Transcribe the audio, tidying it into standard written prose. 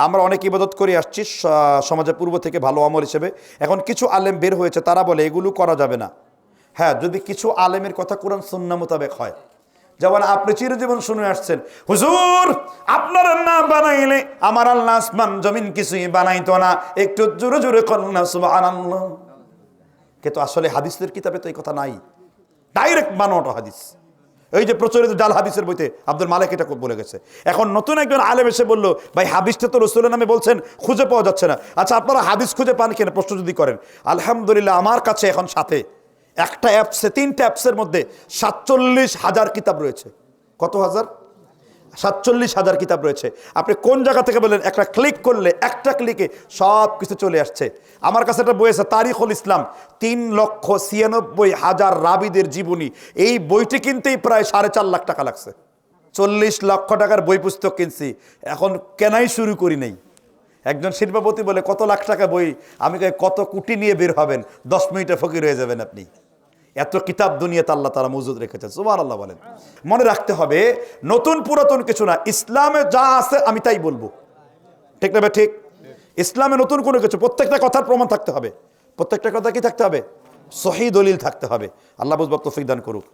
আমরা অনেক ইবাদত করে আসছি সমাজে পূর্ব থেকে ভালো আমল হিসেবে। এখন কিছু আলেম বের হয়েছে, তারা বলে এগুলো করা যাবে না। হ্যাঁ, যদি কিছু আলেমের কথা কোরআন সুন্নাহ মোতাবেক হয়। যেমন আপনি চিরজীবন শুনে আসছেন, হুজুর আপনার না বানাইলে আমার আল্লাহ আসমান জমিন কিছুই বানাইতো না, একটু জোরে জোরে করুন না সুবহানাল্লাহ। কিন্তু আসলে হাদিসের কিতাবে তো এই কথা নাই, ডাইরেক্ট বানানোটা হাদিস। এই যে প্রচলিত জাল হাদিসের বইতে আব্দুল মালিক এটা বলে গেছে। এখন নতুন একজন আলেম এসে বললো, ভাই হাদিসটা তো রাসূলের নামে বলছেন, খুঁজে পাওয়া যাচ্ছে না। আচ্ছা, আপনারা হাদিস খুঁজে পান কেন প্রশ্ন যদি করেন, আলহামদুলিল্লাহ আমার কাছে এখন সাথে একটা অ্যাপসে 3টা অ্যাপসের মধ্যে 47,000 কিতাব রয়েছে। কত হাজার? 47,000 কিতাব রয়েছে। আপনি কোন জায়গা থেকে বললেন, একটা ক্লিক করলে, একটা ক্লিকে সব কিছু চলে আসছে। আমার কাছে একটা বই আছে, তারিখুল ইসলাম, 3,96,000 রাবিদের জীবনী। এই বইটি কিনতেই প্রায় 4.5 লাখ টাকা লাগছে। 40 লক্ষ টাকার বই পুস্তক কিনছি, এখন কেনাই শুরু করি নাই। একজন শিল্পপতি বলে, কত লাখ টাকা বই? আমি কত কোটি নিয়ে বের হবেন, 10 মিনিটে ফকির হয়ে যাবেন আপনি। এত কিতাব দুনিয়াতে আল্লাহ তাআলা মজুদ রেখেছেন, সুবহানাল্লাহ বলেন। মনে রাখতে হবে, নতুন পুরাতন কিছু না, ইসলামে যা আছে আমি তাই বলবো, ঠিক না? ঠিক। ইসলামে নতুন কোনো কিছু, প্রত্যেকটা কথার প্রমাণ থাকতে হবে, প্রত্যেকটা কথা কি থাকতে হবে? সহিহ দলিল থাকতে হবে। আল্লাহ বুঝবার তৌফিক দান করুক।